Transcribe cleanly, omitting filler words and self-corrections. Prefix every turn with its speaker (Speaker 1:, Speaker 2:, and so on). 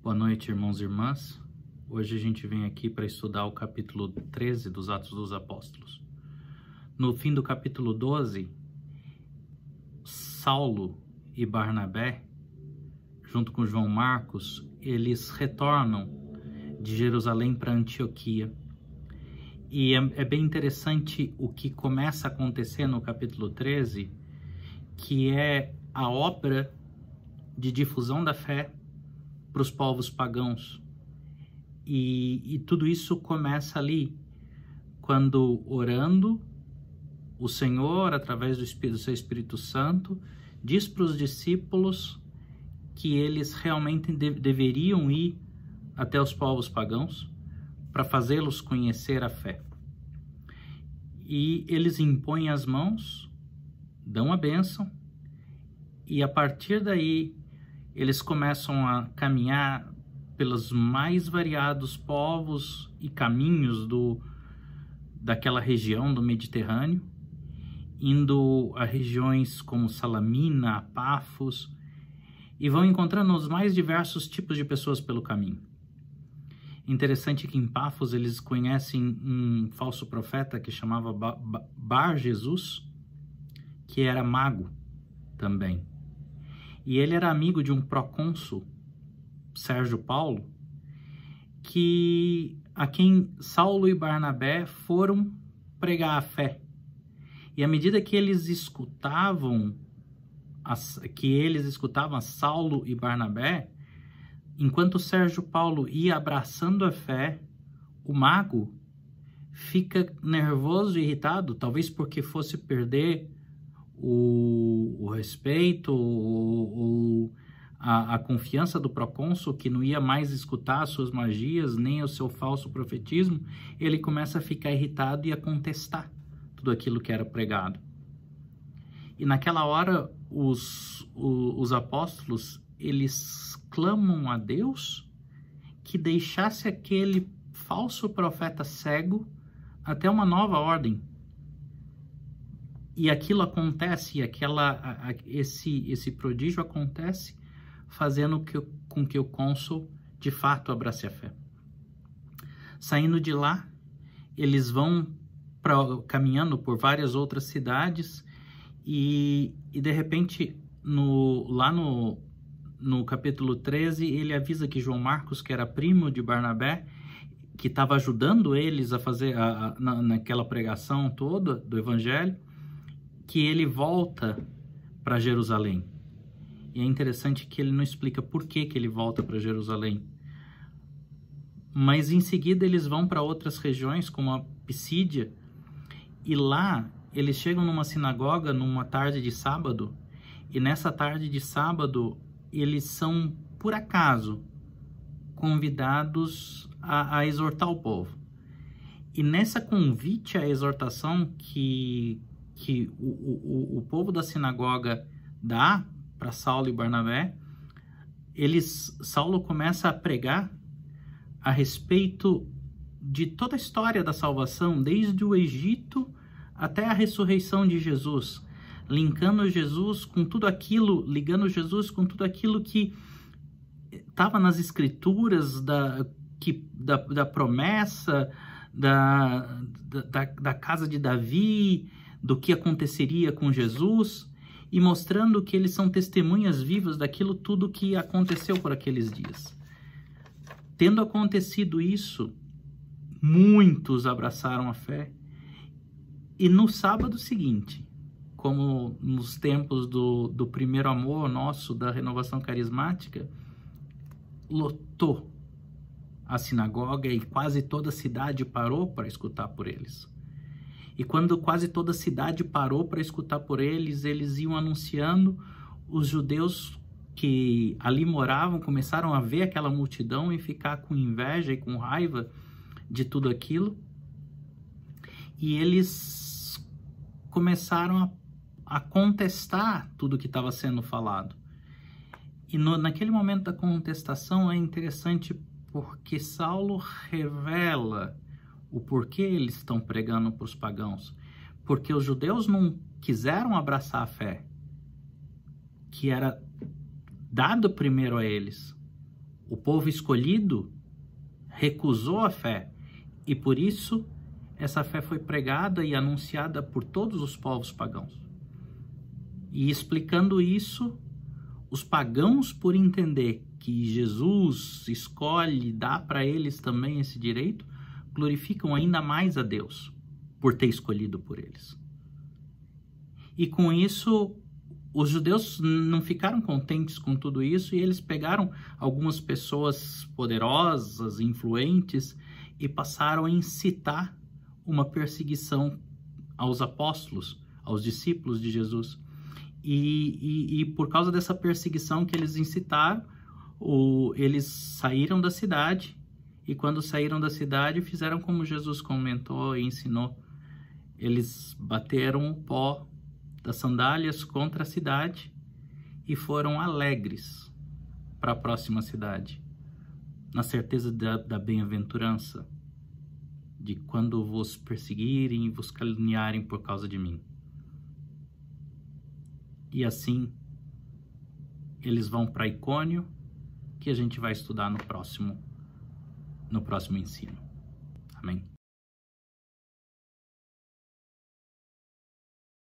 Speaker 1: Boa noite, irmãos e irmãs. Hoje a gente vem aqui para estudar o capítulo 13 dos Atos dos Apóstolos. No fim do capítulo 12, Saulo e Barnabé, junto com João Marcos, eles retornam de Jerusalém para Antioquia. E é bem interessante o que começa a acontecer no capítulo 13, que é a obra de difusão da fé para os povos pagãos. E tudo isso começa ali, quando orando, o Senhor, através do seu Espírito Santo, diz para os discípulos que eles realmente deveriam ir até os povos pagãos para fazê-los conhecer a fé. E eles impõem as mãos, dão a bênção, e a partir daí eles começam a caminhar pelos mais variados povos e caminhos daquela região do Mediterrâneo, indo a regiões como Salamina, Pafos, e vão encontrando os mais diversos tipos de pessoas pelo caminho. Interessante que em Pafos eles conhecem um falso profeta que chamava Bar Jesus, que era mago também. E ele era amigo de um procônsul, Sérgio Paulo, a quem Saulo e Barnabé foram pregar a fé. E à medida que eles escutavam Saulo e Barnabé, enquanto Sérgio Paulo ia abraçando a fé, o mago fica nervoso e irritado, talvez porque fosse perder o respeito ou a confiança do procônsul, que não ia mais escutar as suas magias, nem o seu falso profetismo. Ele começa a ficar irritado e a contestar tudo aquilo que era pregado. E naquela hora, os apóstolos, eles clamam a Deus que deixasse aquele falso profeta cego até uma nova ordem. E aquilo acontece, esse prodígio acontece, fazendo com que o cônsul de fato abrace a fé. Saindo de lá, eles vão caminhando por várias outras cidades e de repente, lá no capítulo 13, ele avisa que João Marcos, que era primo de Barnabé, que estava ajudando eles a fazer naquela pregação toda do evangelho, que ele volta para Jerusalém. E é interessante que ele não explica por que ele volta para Jerusalém. Mas em seguida eles vão para outras regiões, como a Pisídia, e lá eles chegam numa sinagoga numa tarde de sábado, e nessa tarde de sábado eles são, por acaso, convidados a exortar o povo. E nessa convite à exortação que o povo da sinagoga dá para Saulo e Barnabé, Saulo começa a pregar a respeito de toda a história da salvação, desde o Egito até a ressurreição de Jesus, ligando Jesus com tudo aquilo que estava nas escrituras da promessa da casa de Davi, do que aconteceria com Jesus, e mostrando que eles são testemunhas vivas daquilo tudo que aconteceu por aqueles dias. Tendo acontecido isso, muitos abraçaram a fé, e no sábado seguinte, como nos tempos do primeiro amor nosso, da renovação carismática, lotou a sinagoga e quase toda a cidade parou para escutar por eles. E quando quase toda a cidade parou para escutar por eles, eles iam anunciando. Os judeus que ali moravam começaram a ver aquela multidão e ficar com inveja e com raiva de tudo aquilo. E eles começaram a contestar tudo que estava sendo falado. E naquele momento da contestação é interessante porque Saulo revela o porquê eles estão pregando para os pagãos. Porque os judeus não quiseram abraçar a fé, que era dado primeiro a eles. O povo escolhido recusou a fé e por isso essa fé foi pregada e anunciada por todos os povos pagãos. E explicando isso, os pagãos, por entender que Jesus escolhe, dá para eles também esse direito, glorificam ainda mais a Deus por ter escolhido por eles. E com isso, os judeus não ficaram contentes com tudo isso e eles pegaram algumas pessoas poderosas, influentes e passaram a incitar uma perseguição aos apóstolos, aos discípulos de Jesus. E por causa dessa perseguição que eles incitaram, eles saíram da cidade e quando saíram da cidade fizeram como Jesus comentou e ensinou. Eles bateram o pó das sandálias contra a cidade e foram alegres para a próxima cidade, na certeza da bem-aventurança, de quando vos perseguirem e vos caluniarem por causa de mim. E assim, eles vão para Icônio, que a gente vai estudar no próximo ensino. Amém?